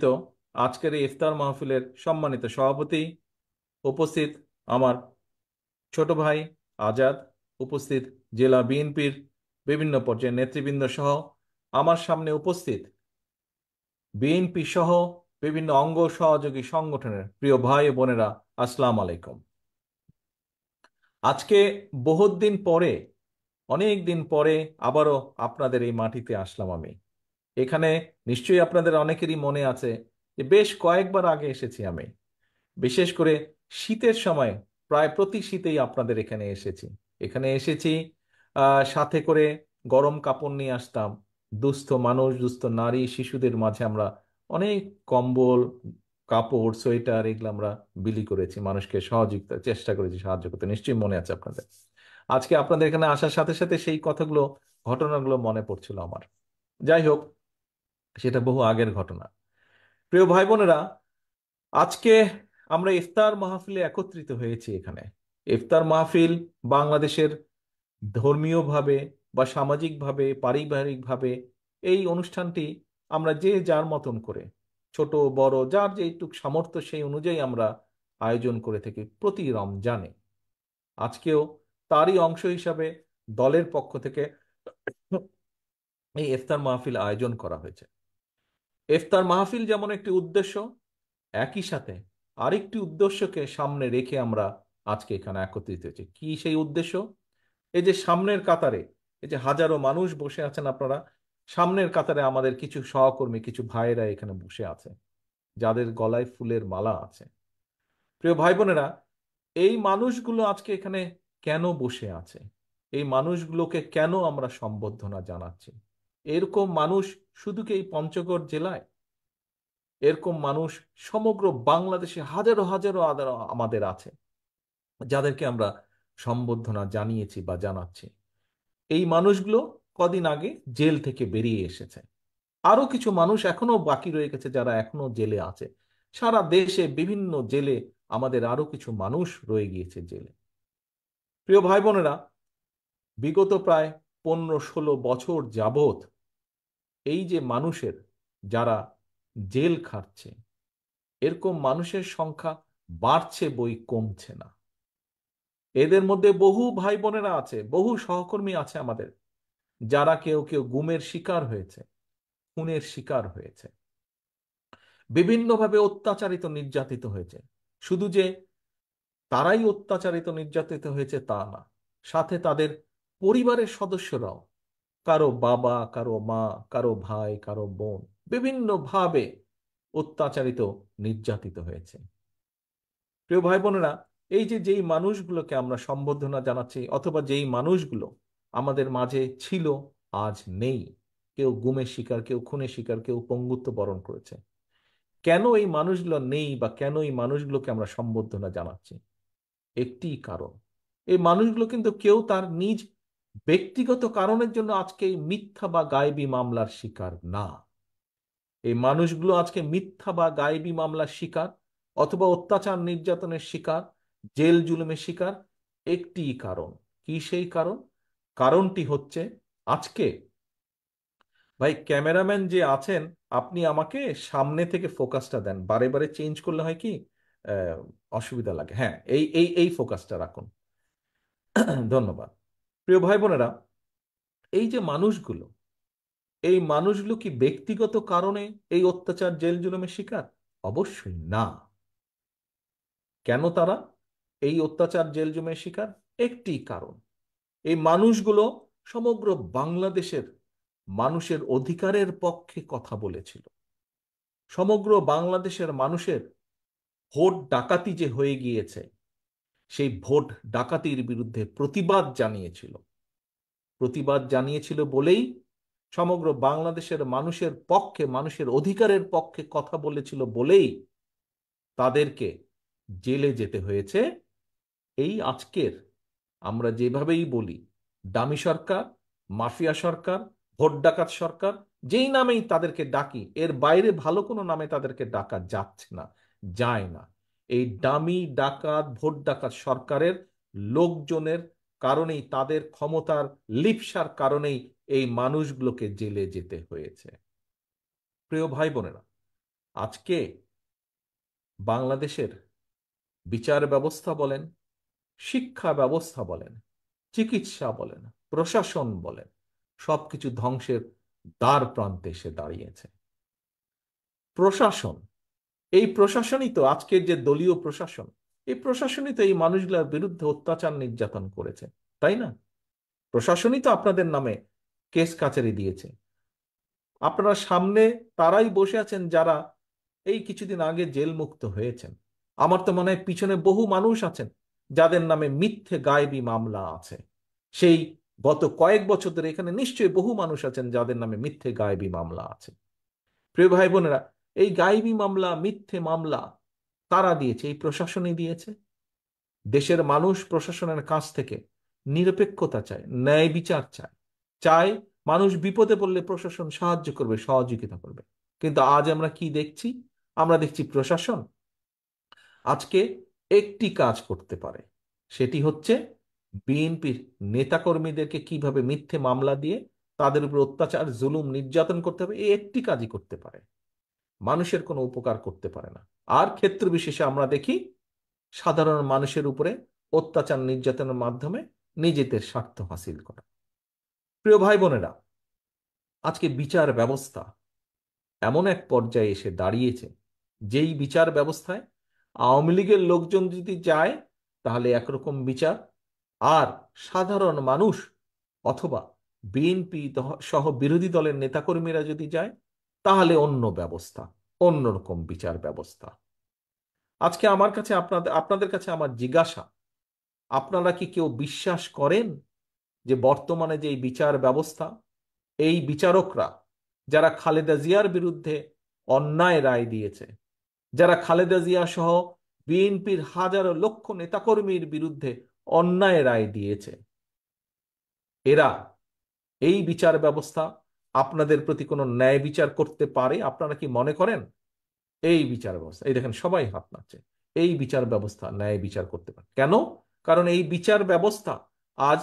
তো আজকের এই ইফতার মাহফিলের সম্মানিত সভাপতি উপস্থিত, আমার ছোট ভাই আজাদ, উপস্থিত জেলা বিএনপির বিভিন্ন পর্যায়ের নেতৃবৃন্দ সহ আমার সামনে উপস্থিত বিএনপি সহ বিভিন্ন অঙ্গ সহযোগী সংগঠনের প্রিয় ভাই ও বোনেরা, আসসালামু আলাইকুম। আজকে বহুত দিন পরে, অনেক দিন পরে আবারও আপনাদের এই মাটিতে আসলাম আমি। এখানে নিশ্চয়ই আপনাদের অনেকেরই মনে আছে যে বেশ কয়েকবার আগে এসেছি আমি, বিশেষ করে শীতের সময়। প্রায় প্রতি শীতেই আপনাদের এখানে এসেছি। এসেছি সাথে করে গরম কাপড় নিয়ে আসতাম। দুস্থ মানুষ, দুস্থ নারী, শিশুদের মাঝে আমরা অনেক কম্বল, কাপড়, সোয়েটার এগুলো আমরা বিলি করেছি, মানুষকে সহযোগিতা চেষ্টা করেছি সাহায্য করতে। নিশ্চয়ই মনে আছে আপনাদের। আজকে আপনাদের এখানে আসার সাথে সাথে সেই কথাগুলো, ঘটনাগুলো মনে পড়ছিল আমার। যাই হোক, সেটা বহু আগের ঘটনা। প্রিয় ভাই বোনেরা, আজকে আমরা ইফতার মাহফিলে একত্রিত হয়েছি এখানে। ইফতার মাহফিল বাংলাদেশের ধর্মীয়ভাবে বা সামাজিকভাবে, পারিবারিকভাবে এই অনুষ্ঠানটি আমরা যে যার মতন করে, ছোট বড় যার যেটুক সামর্থ্য সেই অনুযায়ী আমরা আয়োজন করে থাকি প্রতি রমজানে। আজকেও তারই অংশ হিসাবে দলের পক্ষ থেকে এই ইফতার মাহফিল আয়োজন করা হয়েছে। ইফতার মাহফিল যেমন একটি উদ্দেশ্য, একই সাথে আরেকটি উদ্দেশ্যকে সামনে রেখে আমরা আজকে এখানে একত্রিত হয়েছি। কি সেই উদ্দেশ্য? এই যে সামনের কাতারে, এই যে হাজারো মানুষ বসে আছেন আপনারা, সামনের কাতারে আমাদের কিছু সহকর্মী, কিছু ভাইয়েরা এখানে বসে আছে, যাদের গলায় ফুলের মালা আছে। প্রিয় ভাই বোনেরা, এই মানুষগুলো আজকে এখানে কেন বসে আছে? এই মানুষগুলোকে কেন আমরা সম্বর্ধনা জানাচ্ছি? এরকম মানুষ শুধু কি এই পঞ্চগড় জেলায়? এরকম মানুষ সমগ্র বাংলাদেশে হাজারো হাজারো আমাদের আছে, যাদেরকে আমরা সম্বর্ধনা জানিয়েছি বা জানাচ্ছি। এই মানুষগুলো কদিন আগে জেল থেকে বেরিয়ে এসেছে। আরো কিছু মানুষ এখনো বাকি রয়ে গেছে, যারা এখনো জেলে আছে। সারা দেশে বিভিন্ন জেলে আমাদের আরো কিছু মানুষ রয়ে গিয়েছে জেলে। প্রিয় ভাই বোনেরা, বিগত প্রায় 15-16 বছর যাবত এই যে মানুষের, যারা জেল খাটছে, এরকম মানুষের সংখ্যা বাড়ছে বই কমছে না। এদের মধ্যে বহু ভাই বোনেরা আছে, বহু সহকর্মী আছে আমাদের, যারা কেউ কেউ গুমের শিকার হয়েছে, খুনের শিকার হয়েছে, বিভিন্নভাবে অত্যাচারিত নির্যাতিত হয়েছে। শুধু যে তারাই অত্যাচারিত নির্যাতিত হয়েছে তা না, সাথে তাদের পরিবারের সদস্যরাও, কারো বাবা, কারো মা, কারো ভাই, কারো বোন, বিভিন্নভাবে অত্যাচারিত, নির্যাতিত হয়েছে। প্রিয় ভাই বোনেরা, এই যে যেই মানুষগুলোকে আমরা সম্বর্ধনা জানাচ্ছি, অথবা যেই মানুষগুলো আমাদের মাঝে ছিল, আজ নেই, কেউ গুমের শিকার, কেউ খুনের শিকার, কেউ পঙ্গুত্ব বরণ করেছে, কেন এই মানুষগুলো নেই বা কেন এই মানুষগুলোকে আমরা সম্বর্ধনা জানাচ্ছি? একটি কারণ, এই মানুষগুলো কিন্তু কেউ তার নিজ ব্যক্তিগত কারণের জন্য আজকে এই মিথ্যা বা গায়েবী মামলার শিকার না। এই মানুষগুলো আজকে মিথ্যা বা গায়েবী মামলার শিকার, অথবা অত্যাচার নির্যাতনের শিকার, জেল জুলুমের শিকার একটি কারণ। কি সেই কারণ? কারণটি হচ্ছে, আজকে ভাই ক্যামেরাম্যান যে আছেন, আপনি আমাকে সামনে থেকে ফোকাসটা দেন, বারে বারে চেঞ্জ করলে হয় কি আহ, অসুবিধা লাগে। হ্যাঁ, এই এই এই ফোকাসটা রাখুন। ধন্যবাদ। প্রিয় ভাই বোনেরা, এই যে মানুষগুলো, এই মানুষগুলো কি ব্যক্তিগত কারণে এই অত্যাচার জেল জুলুমের শিকার? অবশ্যই না। কেন তারা এই অত্যাচার জেল জুলুমের শিকার? একটি কারণ, এই মানুষগুলো সমগ্র বাংলাদেশের মানুষের অধিকারের পক্ষে কথা বলেছিল। সমগ্র বাংলাদেশের মানুষের ভোট ডাকাতি যে হয়ে গিয়েছে, সেই ভোট ডাকাতির বিরুদ্ধে প্রতিবাদ জানিয়েছিল। প্রতিবাদ জানিয়েছিল বলেই, সমগ্র বাংলাদেশের মানুষের পক্ষে, মানুষের অধিকারের পক্ষে কথা বলেছিল বলেই তাদেরকে জেলে যেতে হয়েছে। এই আজকের আমরা যেভাবেই বলি, দামি সরকার, মাফিয়া সরকার, ভোট ডাকাত সরকার, যেই নামেই তাদেরকে ডাকি, এর বাইরে ভালো কোনো নামে তাদেরকে ডাকা যাচ্ছে না, যায় না। এই দামি ডাকাত, ভোট ডাকাত সরকারের লোকজনের কারণেই, তাদের ক্ষমতার লিপ্সার কারণেই এই মানুষগুলোকে জেলে যেতে হয়েছে। প্রিয় ভাই বোনেরা, আজকে বাংলাদেশের বিচার ব্যবস্থা বলেন, শিক্ষা ব্যবস্থা বলেন, চিকিৎসা বলেন, প্রশাসন বলেন, সবকিছু ধ্বংসের দ্বার প্রান্তে এসে দাঁড়িয়েছে। প্রশাসন, এই প্রশাসনই তো আজকের যে দলীয় প্রশাসন, এই প্রশাসনই তো এই মানুষগুলোর বিরুদ্ধে অত্যাচার নির্যাতন করেছে, তাই না? প্রশাসনই তো আপনাদের নামে কেস কাচারি দিয়েছে। আপনারা সামনে তারাই বসে আছেন যারা এই কিছুদিন আগে জেল মুক্ত হয়েছেন। আমার তো মনে হয় পিছনে বহু মানুষ আছেন যাদের নামে মিথ্যে গায়েবী মামলা আছে। সেই গত কয়েক বছর ধরে এখানে নিশ্চয়ই বহু মানুষ আছেন যাদের নামে মিথ্যে গায়েবী মামলা আছে। প্রিয় ভাই বোনেরা, এই গায়েবী মামলা, মিথ্যে মামলা কারা দিয়েছে? এই প্রশাসনই দিয়েছে। দেশের মানুষ প্রশাসনের কাছ থেকে নিরপেক্ষতা চায়, ন্যায় বিচার চায়, চায় মানুষ বিপদে পড়লে প্রশাসন সাহায্য করবে, সহযোগিতা করবে। কিন্তু আজ আমরা কি দেখছি? আমরা দেখছি প্রশাসন আজকে একটি কাজ করতে পারে, সেটি হচ্ছে বিএনপির নেতাকর্মীদেরকে কিভাবে মিথ্যে মামলা দিয়ে তাদের উপর অত্যাচার, জুলুম, নির্যাতন করতে হবে, এই একটি কাজই করতে পারে। মানুষের কোনো উপকার করতে পারে না। আর ক্ষেত্র বিশেষে আমরা দেখি সাধারণ মানুষের উপরে অত্যাচার, নির্যাতনের মাধ্যমে নিজেদের স্বার্থ হাসিল করা। প্রিয় ভাই বোনেরা, আজকে বিচার ব্যবস্থা এমন এক পর্যায়ে এসে দাঁড়িয়েছে, যেই বিচার ব্যবস্থায় আওয়ামী লীগের লোকজন যদি যায় তাহলে একরকম বিচার, আর সাধারণ মানুষ অথবা বিএনপি সহ বিরোধী দলের নেতাকর্মীরা যদি যায় তাহলে অন্য ব্যবস্থা, অন্যরকম বিচার ব্যবস্থা। আজকে আমার কাছে আপনাদের কাছে আমার জিজ্ঞাসা, আপনারা কি কেউ বিশ্বাস করেন যে বর্তমানে যে এই বিচার ব্যবস্থা, এই বিচারকরা যারা খালেদা জিয়ার বিরুদ্ধে অন্যায় রায় দিয়েছে, যারা খালেদা জিয়া সহ বিএনপির হাজারো লক্ষ নেতাকর্মীর বিরুদ্ধে অন্যায় রায় দিয়েছে, এরা, এই বিচার ব্যবস্থা আপনাদের প্রতি কোনো ন্যায় বিচার করতে পারে? আপনারা কি মনে করেন এই বিচার ব্যবস্থা, এই দেখেন সবাই হাত নাড়ছে, এই বিচার ব্যবস্থা ন্যায় বিচার করতে পারে? কেন? কারণ এই বিচার ব্যবস্থা আজ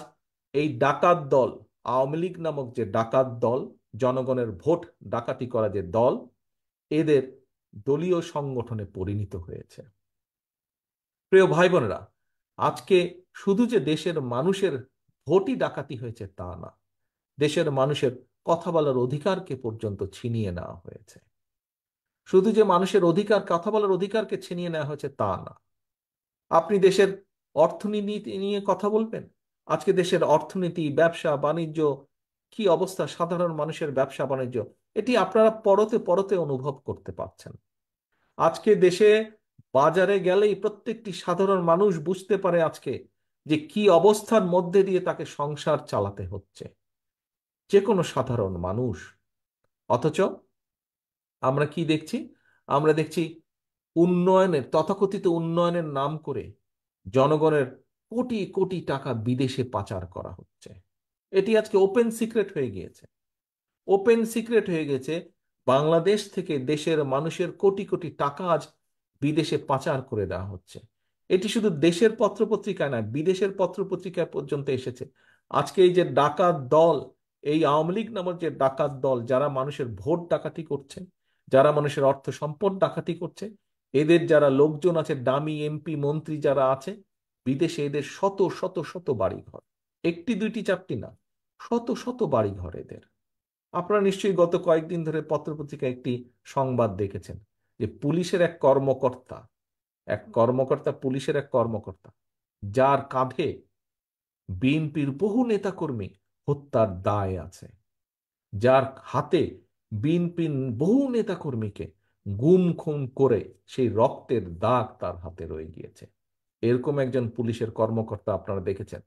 এই ডাকাত দল, আওয়ামী লীগ নামক যে ডাকাত দল, জনগণের ভোট ডাকাতি করা যে দল, এদের দলীয় সংগঠনে পরিণত হয়েছে। প্রিয় ভাই বোনেরা, আজকে শুধু যে দেশের মানুষের ভোটই ডাকাতি হয়েছে তা না, দেশের মানুষের কথা বলার অধিকারকে পর্যন্ত ছিনিয়ে নেওয়া হয়েছে। শুধু যে মানুষের অধিকার, কথা বলার অধিকারকে ছিনিয়ে নেওয়া হয়েছে তা না, আপনি দেশের অর্থনীতি নিয়ে কথা বলবেন। আজকে দেশের অর্থনীতি, ব্যবসা বাণিজ্য কি অবস্থা, সাধারণ মানুষের ব্যবসা বাণিজ্য, এটি আপনারা পরতে পরতে অনুভব করতে পারছেন। আজকে দেশে বাজারে গেলেই প্রত্যেকটি সাধারণ মানুষ বুঝতে পারে আজকে যে কি অবস্থার মধ্যে দিয়ে তাকে সংসার চালাতে হচ্ছে, যে কোনো সাধারণ মানুষ। অথচ আমরা কি দেখছি? আমরা দেখছি উন্নয়নের, তথাকথিত উন্নয়নের নাম করে জনগণের কোটি কোটি টাকা বিদেশে পাচার করা হচ্ছে। এটি আজকে ওপেন সিক্রেট হয়ে গিয়েছে। ওপেন সিক্রেট হয়ে গেছে, বাংলাদেশ থেকে দেশের মানুষের কোটি কোটি টাকা আজ বিদেশে পাচার করে দেওয়া হচ্ছে। এটি শুধু দেশের পত্রপত্রিকায় নয়, বিদেশের পত্রপত্রিকায় পর্যন্ত এসেছে। আজকে এই যে ডাকাত দল, এই আওয়ামী লীগ নামক যে ডাকাত দল, যারা মানুষের ভোট ডাকাতি করছে, যারা মানুষের অর্থ সম্পদ ডাকাতি করছে, এদের যারা লোকজন আছে, দামি এমপি মন্ত্রী যারা আছে বিদেশে, এদের শত শত শত বাড়িঘর, একটি দুইটি চারটি না, শত শত বাড়িঘর এদের। আপনারা নিশ্চয়ই গত কয়েকদিন ধরে পত্রপত্রিকায় একটি সংবাদ দেখেছেন যে পুলিশের এক কর্মকর্তা, পুলিশের এক কর্মকর্তা, যার কাঁধে বিএনপির বহু নেতাকর্মী হত্যার দায় আছে, যার হাতে বিএনপির বহু নেতাকর্মীকে গুম খুন করে সেই রক্তের দাগ তার হাতে রয়ে গিয়েছে, এরকম একজন পুলিশের কর্মকর্তা আপনারা দেখেছেন।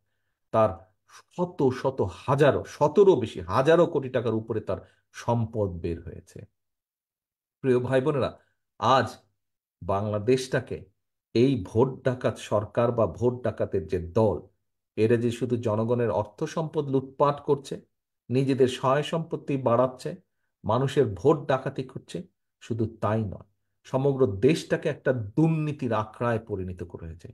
তার শত শত হাজারো, শতরও বেশি, হাজারো কোটি টাকার উপরে তার সম্পদ বের হয়েছে। প্রিয় ভাই বোনেরা, আজ বাংলাদেশটাকে এই ভোট ডাকাত সরকার বা ভোট ডাকাতের যে দল, এরা যে শুধু জনগণের অর্থ সম্পদ লুটপাট করছে, নিজেদের সহায় সম্পত্তি বাড়াচ্ছে, মানুষের ভোট ডাকাতি করছে, শুধু তাই নয়, সমগ্র দেশটাকে একটা দুর্নীতির আখড়ায় পরিণত করেছে।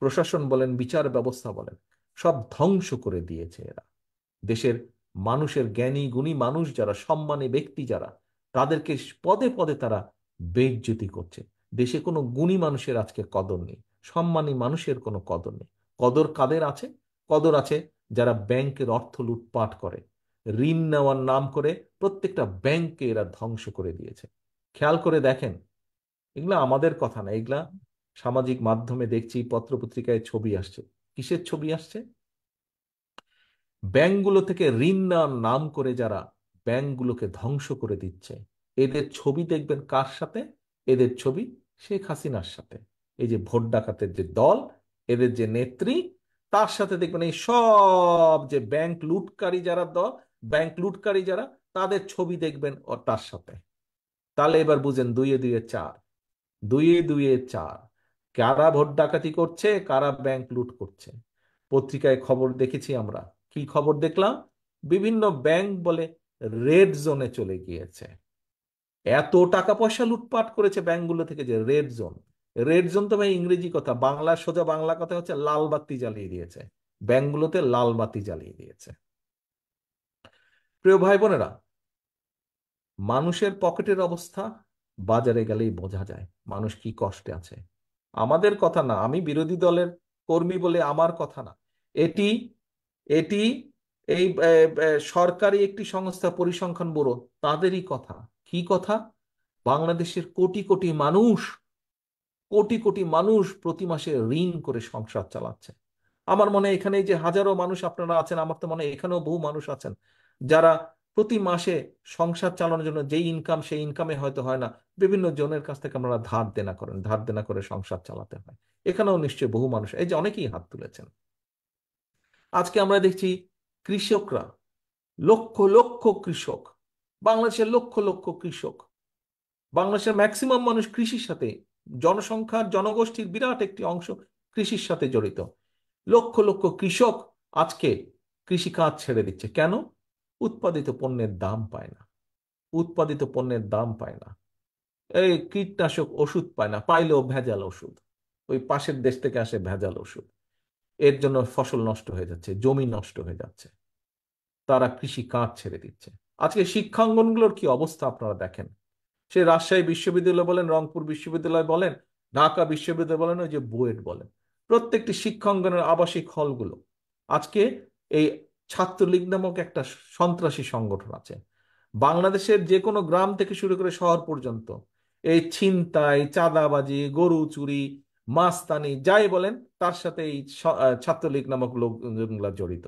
প্রশাসন বলেন, বিচার ব্যবস্থা বলেন, সব ধ্বংস করে দিয়েছে এরা। দেশের মানুষের জ্ঞানী গুণী মানুষ যারা, সম্মানী ব্যক্তি যারা, তাদেরকে পদে পদে তারা বেইজ্জতি করছে। দেশে কোনো গুণী মানুষের আজকে কদর নেই, সম্মানী মানুষের কোনো কদর নেই। কদর কাদের আছে? কদর আছে যারা ব্যাংকের অর্থ লুটপাট করে, ঋণ নেওয়ার নাম করে প্রত্যেকটা ব্যাংককে এরা ধ্বংস করে দিয়েছে। খেয়াল করে দেখেন, এগুলা আমাদের কথা না, এগুলা সামাজিক মাধ্যমে দেখছি, পত্রপত্রিকায় ছবি আসছে। কিসের ছবি আসছে? ব্যাংকগুলো থেকে ঋণ নেওয়ার নাম করে যারা ব্যাংকগুলোকে ধ্বংস করে দিচ্ছে, এদের ছবি দেখবেন কার সাথে? এদের ছবি শেখ হাসিনার সাথে। এই যে ভোট ডাকাতের যে দল, এদের যে নেত্রী, তার সাথে দেখবেন এই সব যে ব্যাংক লুটকারী যারা দল, ব্যাংক লুটকারী যারা, তাদের ছবি দেখবেন ও তার সাথে। তাহলে এবার বুঝেন, দুইয়ে দুইয়ে চার, দুইয়ে দুইয়ে চার। কারা ভোট ডাকাতি করছে, কারা ব্যাংক লুট করছে। পত্রিকায় খবর দেখেছি আমরা। কি খবর দেখলাম? বিভিন্ন ব্যাংক বলে রেড জোনে চলে গিয়েছে। এত টাকা পয়সা লুটপাট করেছে ব্যাংকগুলো থেকে যে রেড জোন। রেড জোন তো ভাই ইংরেজি কথা, বাংলা সোজা বাংলা কথা হচ্ছে লাল বাতি জ্বালিয়ে দিয়েছে। ব্যাংকগুলোতে লাল বাতি জ্বালিয়ে দিয়েছে। প্রিয় ভাই বোনেরা, মানুষের পকেটের অবস্থা বাজারে গেলেই বোঝা যায় মানুষ কি কষ্টে আছে। আমাদের কথা না, আমি বিরোধী দলের কর্মী বলে আমার কথা না, এটি এটি এই সরকারি একটি সংস্থা পরিসংখ্যান ব্যুরো, তাদেরই কথা। কি কথা? বাংলাদেশের কোটি কোটি মানুষ, কোটি কোটি মানুষ প্রতি মাসে ঋণ করে সংসার চালাচ্ছে। আমার মনে হয় এখানে এই যে হাজারো মানুষ আপনারা আছেন, আমার তো মনে হয় এখানেও বহু মানুষ আছেন যারা প্রতি মাসে সংসার চালানোর জন্য যেই ইনকাম, সেই ইনকামে হয়তো হয় না, বিভিন্ন জনের কাছ থেকে আপনারা ধার দেনা করেন, ধার দেনা করে সংসার চালাতে হয়। এখানেও নিশ্চয়ই বহু মানুষ, এই যে অনেকেই হাত তুলেছেন। আজকে আমরা দেখছি কৃষকরা, লক্ষ লক্ষ কৃষক, বাংলাদেশের লক্ষ লক্ষ কৃষক, বাংলাদেশের ম্যাক্সিমাম মানুষ কৃষির সাথে, জনসংখ্যার জনগোষ্ঠীর বিরাট একটি অংশ কৃষির সাথে জড়িত। লক্ষ লক্ষ কৃষক আজকে কৃষিকাজ ছেড়ে দিচ্ছে। কেন? উৎপাদিত পণ্যের দাম পায় না, উৎপাদিত পণ্যের দাম পায় না। এই কীটনাশক ওষুধ পায় না, পাইলেও ভেজাল ওষুধ, ওই পাশের দেশ থেকে আসে ভেজাল ওষুধ। এর জন্য ফসল নষ্ট হয়ে যাচ্ছে, জমি নষ্ট হয়ে যাচ্ছে, তারা কৃষি কাজ ছেড়ে দিচ্ছে। আজকে শিক্ষাঙ্গনগুলোর কি অবস্থা আপনারা দেখেন। সে রাজশাহী বিশ্ববিদ্যালয় বলেন, রংপুর বিশ্ববিদ্যালয় বলেন, ঢাকা বিশ্ববিদ্যালয় বলেন, ওই যে বুয়েট বলেন, প্রত্যেকটি শিক্ষাঙ্গনের আবাসিক হলগুলো আজকে এই ছাত্রলীগ নামক একটা সন্ত্রাসী সংগঠন আছে। বাংলাদেশের যে কোনো গ্রাম থেকে শুরু করে শহর পর্যন্ত এই ছিনতাই, চাঁদাবাজি, গরু চুরি, মাস্তানি যাই বলেন, তার সাথে এই ছাত্রলীগ নামক লোকগুলা জড়িত।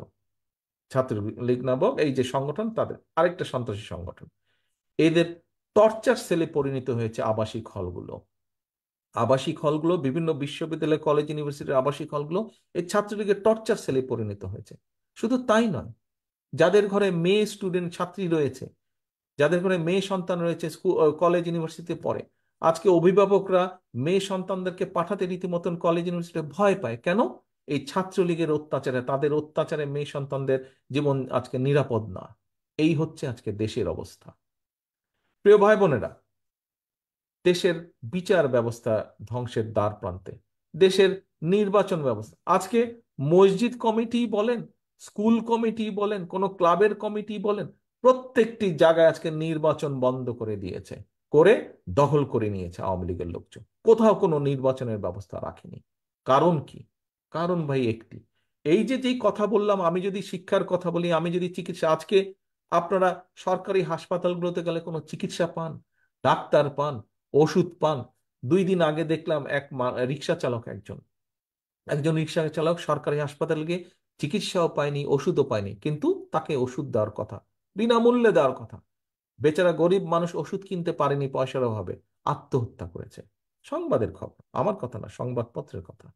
ছাত্রলীগ নামক এই যে সংগঠন, তাদের আরেকটা সন্ত্রাসী সংগঠন। এদের টর্চার সেলে পরিণত হয়েছে আবাসিক হলগুলো। আবাসিক হলগুলো, বিভিন্ন বিশ্ববিদ্যালয়, কলেজ, ইউনিভার্সিটির আবাসিক হলগুলো এই ছাত্রলীগের টর্চার সেলে পরিণত হয়েছে। শুধু তাই নয়, যাদের ঘরে মেয়ে স্টুডেন্ট ছাত্রী রয়েছে, যাদের ঘরে মেয়ে সন্তান রয়েছে, স্কুল, কলেজ, ইউনিভার্সিটিতে পড়ে, আজকে অভিভাবকরা মেয়ে সন্তানদেরকে পাঠাতে রীতিমতন কলেজ, ইউনিভার্সিটিতে ভয় পায়। কেন? এই ছাত্রলীগের অত্যাচারে, তাদের অত্যাচারে মেয়ে সন্তানদের জীবন আজকে নিরাপদ না। এই হচ্ছে আজকে দেশের অবস্থা। প্রিয় ভাই বোনেরা, দেশের বিচার ব্যবস্থা ধ্বংসের দ্বার প্রান্তে, দেশের নির্বাচন ব্যবস্থা আজকে, মসজিদ কমিটি বলেন, স্কুল কমিটি বলেন, কোন ক্লাবের কমিটি বলেন, প্রত্যেকটি জায়গায় আজকে নির্বাচন বন্ধ করে দিয়েছে, করে দখল করে নিয়েছে আওয়ামী লীগের লোকজন। কোথাও কোনো নির্বাচনের ব্যবস্থা রাখেনি। কারণ কি? কারণ ভাই একটি, এই যে যেই কথা বললাম, আমি যদি শিক্ষার কথা বলি, আমি যদি চিকিৎসা, আজকে আপনারা সরকারি হাসপাতালগুলোতে গেলে কোনো চিকিৎসা পান, ডাক্তার পান, ওষুধ পান? 2 দিন আগে দেখলাম এক রিক্সা চালক, একজন একজন রিক্সা চালক সরকারি হাসপাতালে গিয়ে চিকিৎসাও পায়নি, ওষুধও পায়নি, কিন্তু তাকে ওষুধ দেওয়ার কথা, বিনামূল্যে দেওয়ার কথা। বেচারা গরিব মানুষ ওষুধ কিনতে পারেনি পয়সার অভাবে, আত্মহত্যা করেছে। সংবাদের খবর, আমার কথা না, সংবাদপত্রের কথা।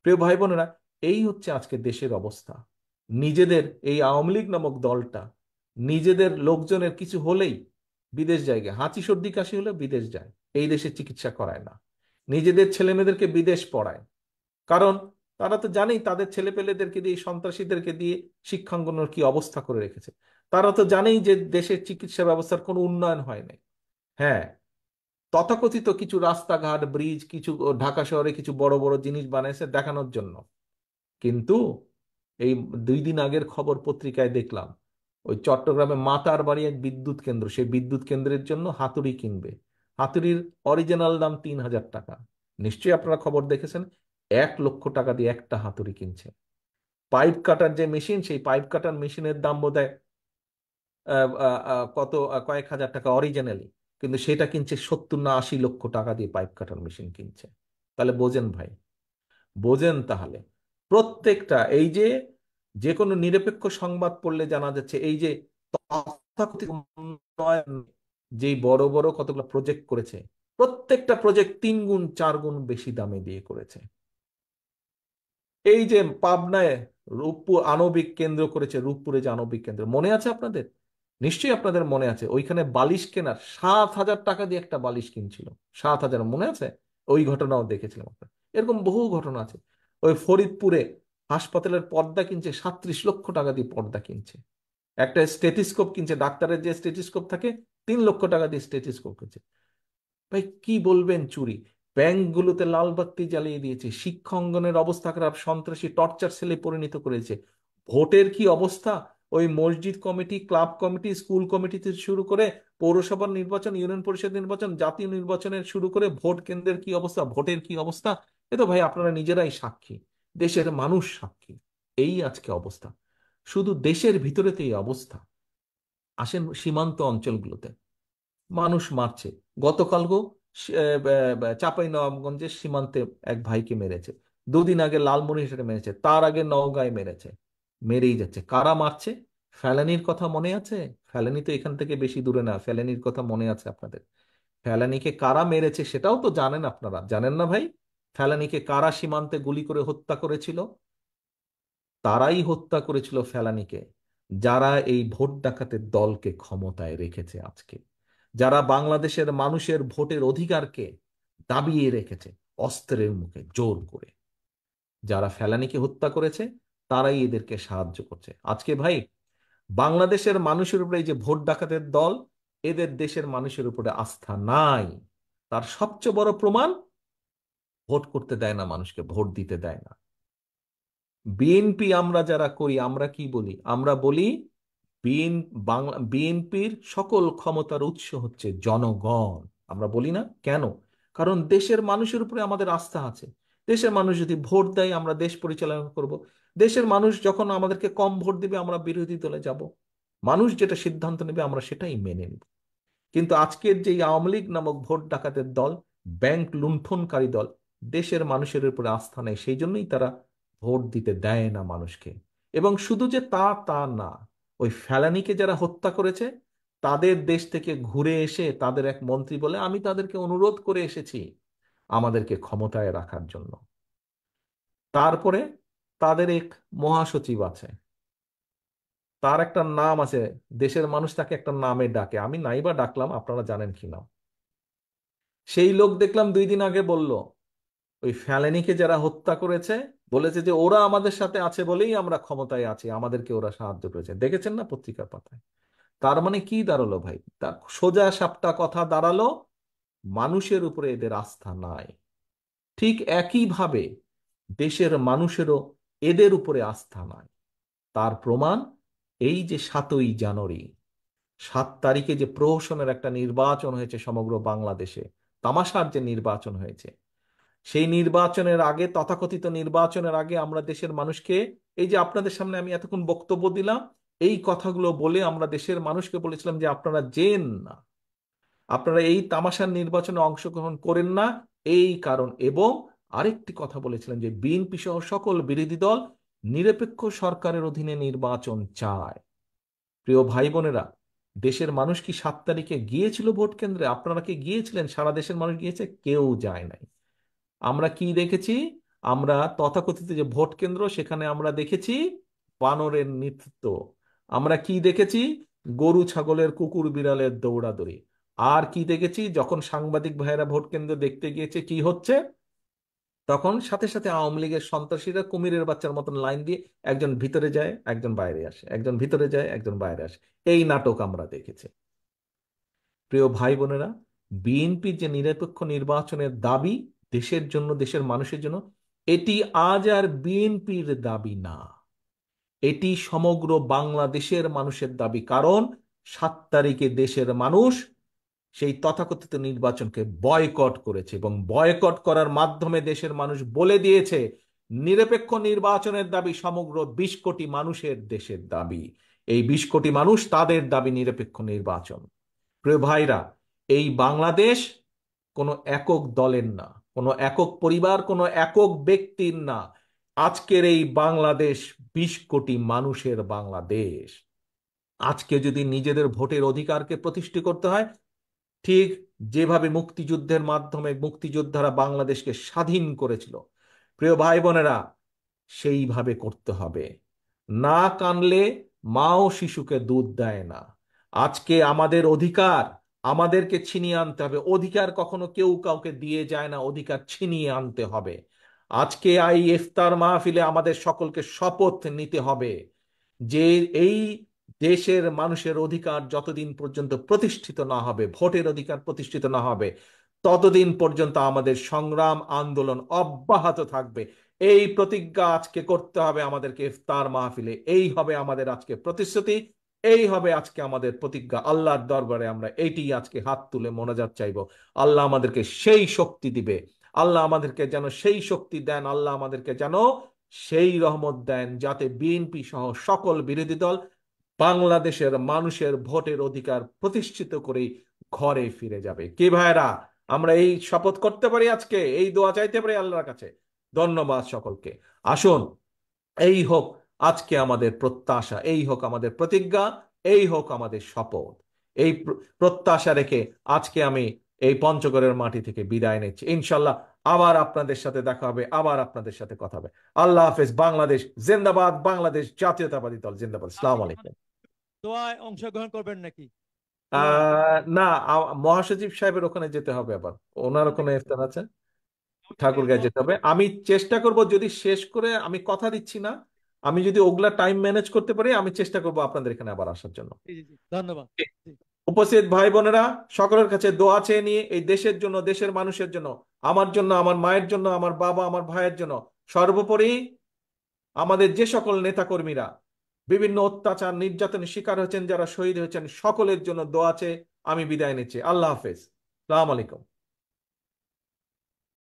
প্রিয় ভাই বোনেরা, এই হচ্ছে আজকে দেশের অবস্থা। নিজেদের এই আওয়ামী লীগ নামক দলটা নিজেদের লোকজনের কিছু হলেই বিদেশ যায়, হাঁচি সর্দি কাশি হলে বিদেশ যায়, এই দেশে চিকিৎসা করায় না। নিজেদের ছেলেমেয়েদেরকে বিদেশ পড়ায়, কারণ তারা তো জানেই তাদের ছেলেপেলেদেরকে দিয়ে, সন্ত্রাসীদেরকে দিয়ে শিক্ষাঙ্গনের কি অবস্থা করে রেখেছে। তারা তো জানেই যে দেশের চিকিৎসা ব্যবস্থার কোনো উন্নয়ন হয় নাই। হ্যাঁ, তথাকথিত কিছু রাস্তাঘাট, ব্রিজ, কিছু ঢাকা শহরে কিছু বড় বড় জিনিস বানাইছে দেখানোর জন্য, কিন্তু এই 2 দিন আগের খবর পত্রিকায় দেখলাম, ওই চট্টগ্রামে মাতার বাড়ি এক বিদ্যুৎ কেন্দ্র, সেই বিদ্যুৎ কেন্দ্রের জন্য হাতুড়ি কিনবে, হাতুড়ির অরিজিনাল দাম 3,000 টাকা। নিশ্চয়ই আপনারা খবর দেখেছেন, 1,00,000 টাকা দিয়ে একটা হাতুড়ি কিনছে। পাইপ কাটার যে মেশিন, সেই পাইপ কাটার মেশিনের দাম বোধহয় কত, কয়েক হাজার টাকা অরিজিনালি, কিন্তু সেটা কিনছে 70 না 80 লক্ষ টাকা দিয়ে পাইপ কাটার মেশিন কিনছে। তাহলে বোঝেন ভাই, বোঝেন তাহলে। প্রত্যেকটা এই যে, যে কোনো নিরপেক্ষ সংবাদ পড়লে জানা যাচ্ছে এই যে তথাকথিত উন্নয়ন, যেই বড় বড় কতগুলো প্রজেক্ট করেছে, প্রত্যেকটা প্রজেক্ট 3 গুণ 4 গুণ বেশি দামে দিয়ে করেছে। এই যে পাবনায় রূপপুর আণবিক কেন্দ্র করেছে, রূপপুরে যে আণবিক কেন্দ্র, মনে আছে আপনাদের? নিশ্চয়ই আপনাদের মনে আছে, ওইখানে বালিশ কেনার 7,000 টাকা দিয়ে একটা বালিশ কিনছিল। 7,000, মনে আছে? ওই ঘটনাও দেখেছিলাম আপনার। এরকম বহু ঘটনা আছে। ওই ফরিদপুরে হাসপাতালের পর্দা কিনছে, 37 লক্ষ টাকা দিয়ে পর্দা কিনছে। একটা স্টেথিস্কোপ কিনছে, ডাক্তারের যে স্টেথিস্কোপ থাকে, 3 লক্ষ টাকা দিয়ে স্টেথিস্কোপ কিনছে। ভাই কি বলবেন, চুরি! ব্যাংকগুলোতে লাল বাতি জ্বালিয়ে দিয়েছে, শিক্ষা অঙ্গনের অবস্থা খারাপ, সন্ত্রাসী টর্চার সেলে পরিণত করেছে। ভোটের কি অবস্থা! ওই মসজিদ committee, club committee, school committee থেকে শুরু করে পৌরসভার নির্বাচন, ইউনিয়ন পরিষদ নির্বাচন, জাতীয় নির্বাচনের শুরু করে ভোট কেন্দ্রের কি অবস্থা, ভোটের কি অবস্থা, এ তো ভাই আপনারা নিজেরাই সাক্ষী, দেশের মানুষ সাক্ষী। এই আজকে অবস্থা, শুধু দেশের ভিতরেতে এই অবস্থা। আসেন সীমান্ত অঞ্চলগুলোতে, মানুষ মারছে। গতকালও চাঁপাইনবাবগঞ্জের সীমান্তে এক ভাইকে মেরেছে, 2 দিন আগে লালমনিরহাটে মেরেছে, তার আগে নওগাঁয় মেরেছে। মেরেই যাচ্ছে। কারা মারছে? ফেলানির কথা মনে আছে? ফেলানি তো এখান থেকে বেশি দূরে না, ফেলানির কথা মনে আছে আপনাদের? ফেলানিকে কারা মেরেছে সেটাও তো জানেন আপনারা, জানেন না ভাই? ফেলানিকে কারা সীমান্তে গুলি করে হত্যা করেছিল? তারাই হত্যা করেছিল ফেলানিকে, যারা এই ভোট ডাকাতের দলকে ক্ষমতায় রেখেছে আজকে, যারা বাংলাদেশের মানুষের ভোটের অধিকারকে দাবিয়ে রেখেছে অস্ত্রের মুখে জোর করে। যারা ফেলানিকে হত্যা করেছে, তারাই এদেরকে সাহায্য করছে আজকে। ভাই, বাংলাদেশের মানুষের উপরে এই যে ভোট ডাকাতের দল, এদের দেশের মানুষের উপরে আস্থা নাই। তার সবচেয়ে বড় প্রমাণ, ভোট করতে দেয় না মানুষকে, ভোট দিতে দেয় না। বিএনপি আমরা যারা করি, আমরা কি বলি? আমরা বলি বিএনপির সকল ক্ষমতার উৎস হচ্ছে জনগণ। আমরা বলি না কেন? কারণ দেশের মানুষের উপরে আমাদের আস্থা আছে। দেশের মানুষ যদি ভোট দেয়, আমরা দেশ পরিচালনা করব। দেশের মানুষ যখন আমাদেরকে কম ভোট দিবে, আমরা বিরোধী দলে যাব। মানুষ যেটা সিদ্ধান্ত নেবে, আমরা সেটাই মেনে নেব। কিন্তু আজকের যে আওয়ামী লীগ নামক ভোট ডাকাতের দল, ব্যাংক লুণ্ঠনকারী দল, দেশের মানুষের উপরে আস্থা নেই, সেই জন্যই তারা ভোট দিতে দেয় না মানুষকে। এবং শুধু যে তা না, ওই ফেলানিকে যারা হত্যা করেছে, তাদের দেশ থেকে ঘুরে এসে তাদের এক মন্ত্রী বলে, আমি তাদেরকে অনুরোধ করে এসেছি আমাদেরকে ক্ষমতায় রাখার জন্য। তারপরে তাদের এক মহাসচিব আছে, তার একটা নাম আছে, দেশের মানুষ তাকে একটা নামে ডাকে, আমি নাইবা ডাকলাম, আপনারা জানেন কি নাম? সেই লোক দেখলাম 2 দিন আগে বলল, ওই ফেলানীকে যারা হত্যা করেছে, বলেছে যে ওরা আমাদের সাথে আছে বলেই আমরা ক্ষমতায় আছি, আমাদেরকে ওরা সাহায্য করেছে। দেখেছেন না পত্রিকার পাতায়? তার মানে কি দাঁড়ালো ভাই? তার সোজা সাপটা কথা দাঁড়ালো, মানুষের উপরে এদের আস্থা নাই। ঠিক একইভাবে দেশের মানুষেরও এদের উপরে আস্থা নাই। তার প্রমাণ এই যে 7ই জানুয়ারি, 7 তারিখে যে প্রহসনের একটা নির্বাচন হয়েছে সমগ্র বাংলাদেশে, তামাশার যে নির্বাচন হয়েছে, সেই নির্বাচনের আগে, তথাকথিত নির্বাচনের আগে আমরা দেশের মানুষকে, এই যে আপনাদের সামনে আমি এতক্ষণ বক্তব্য দিলাম, এই কথাগুলো বলে আমরা দেশের মানুষকে বলেছিলাম যে আপনারা যেন না, আপনারা এই তামাশার নির্বাচনে অংশগ্রহণ করেন না, এই কারণ। এবং আরেকটি কথা বলেছিলেন যে বিএনপি সহ সকল বিরোধী দল নিরপেক্ষ সরকারের অধীনে নির্বাচন চায়। প্রিয় ভাই বোনেরা, দেশের মানুষ কি 7 তারিখে গিয়েছিল ভোট কেন্দ্রে? আপনারা কি গিয়েছিলেন? সারা দেশের মানুষ গিয়েছে? কেউ যায় নাই। আমরা কি দেখেছি? আমরা তথাকথিত যে ভোট কেন্দ্র, সেখানে আমরা দেখেছি বানরের নৃত্য। আমরা কি দেখেছি? গরু ছাগলের, কুকুর বিড়ালের দৌড়াদৌড়ি। আর কি দেখেছি? যখন সাংবাদিক ভাইয়েরা ভোট কেন্দ্র দেখতে গিয়েছে, কি হচ্ছে? তখন সাথে সাথে আওয়ামী লীগের সন্ত্রাসীরা কুমিরের বাচ্চার মতন লাইন দিয়ে একজন ভিতরে যায়, একজন বাইরে আসে, একজন ভিতরে যায়, একজন বাইরে আসে। এই নাটক আমরা দেখেছি। প্রিয় ভাই বোনেরা, বিএনপির যে নিরপেক্ষ নির্বাচনের দাবি দেশের জন্য, দেশের মানুষের জন্য, এটি আজ আর বিএনপির দাবি না, এটি সমগ্র বাংলাদেশের মানুষের দাবি। কারণ 7 তারিখে দেশের মানুষ সেই তথাকথিত নির্বাচনকে বয়কট করেছে এবং বয়কট করার মাধ্যমে দেশের মানুষ বলে দিয়েছে নিরপেক্ষ নির্বাচনের দাবি সমগ্র 20 কোটি মানুষের দেশের দাবি। এই 20 কোটি মানুষ তাদের দাবি নিরপেক্ষ নির্বাচন। প্রিয় ভাইরা, এই বাংলাদেশ কোনো একক দলের না, কোনো একক পরিবার, কোনো একক ব্যক্তির না। আজকের এই বাংলাদেশ 20 কোটি মানুষের বাংলাদেশ। আজকে যদি নিজেদের ভোটের অধিকারকে প্রতিষ্ঠিত করতে হয়, ঠিক যেভাবে মুক্তিযুদ্ধের মাধ্যমে মুক্তিযোদ্ধারা বাংলাদেশকে স্বাধীন করেছিল, প্রিয় ভাই বোনেরা, সেইভাবে করতে হবে। না কানলে মাও শিশুকে দুধ দেয় না। আজকে আমাদের অধিকার আমাদেরকে ছিনিয়ে আনতে হবে। অধিকার কখনো কেউ কাউকে দিয়ে যায় না, অধিকার ছিনিয়ে আনতে হবে। আজকে এই ইফতার মাহফিলে আমাদের সকলকে শপথ নিতে হবে যে এই দেশের মানুষের অধিকার যতদিন পর্যন্ত প্রতিষ্ঠিত না হবে, ভোটের অধিকার প্রতিষ্ঠিত না হবে, ততদিন পর্যন্ত আমাদের সংগ্রাম আন্দোলন অব্যাহত থাকবে। এই প্রতিজ্ঞা আজকে করতে হবে আমাদেরকে ইফতার মাহফিলে। এই হবে আমাদের আজকে প্রতিশ্রুতি, এই হবে আজকে আমাদের প্রতিজ্ঞা। আল্লাহর দরবারে আমরা এইটি আজকে হাত তুলে মোনাজাত চাইবো। আল্লাহ আমাদেরকে সেই শক্তি দিবে, আল্লাহ আমাদেরকে যেন সেই শক্তি দেন, আল্লাহ আমাদেরকে যেন সেই রহমত দেন, যাতে বিএনপি সহ সকল বিরোধী দল বাংলাদেশের মানুষের ভোটের অধিকার প্রতিষ্ঠিত করেই ঘরে ফিরে যাবে। কি ভাইরা, আমরা এই শপথ করতে পারি, আজকে এই দোয়া চাইতে পারি আল্লাহর কাছে? ধন্যবাদ সকলকে। আসুন, এই হোক আজকে আমাদের প্রত্যাশা, এই হোক আমাদের প্রতিজ্ঞা, এই হোক আমাদের শপথ। এই প্রত্যাশা রেখে আজকে আমি এই পঞ্চগড়ের মাটি থেকে বিদায় নিচ্ছি। ইনশাল্লাহ আবার আপনাদের সাথে দেখা হবে, আবার আপনাদের সাথে কথা হবে। আল্লাহ হাফেজ। বাংলাদেশ জিন্দাবাদ, বাংলাদেশ জাতীয়তাবাদী দল জিন্দাবাদ। আপনি আসসালামু কি আলাইকুম। দোয়ায় অংশগ্রহণ করবেন নাকি? দোয়া না, মহাসচিব সাহেবের ওখানে যেতে হবে আবার। ওনার ওখান ওখানে থেকে ইফতার আছে, ওখান থেকে ঠাকুরগাঁয়ে যেতে হবে। আমি চেষ্টা করব, যদি শেষ করে, আমি কথা দিচ্ছি না, আমি যদি ওগুলা টাইম ম্যানেজ করতে পারি, আমি চেষ্টা করব আপনাদের এখানে আবার আসার জন্য। জি জি জি, ধন্যবাদ। জি। উপস্থিত ভাই বোনেরা, সকলের কাছে দোয়া চেয়ে নিয়ে এই দেশের জন্য, দেশের মানুষের জন্য, আমার জন্য, আমার মায়ের জন্য, আমার বাবা, আমার ভাইয়ের জন্য, সর্বোপরি আমাদের যে সকল নেতাকর্মীরা বিভিন্ন অত্যাচার নির্যাতনের শিকার হয়েছেন, যারা শহীদ হয়েছেন, সকলের জন্য দোয়া চেয়ে আমি বিদায় নিচ্ছি। আল্লাহ হাফেজ। আসসালামু আলাইকুম।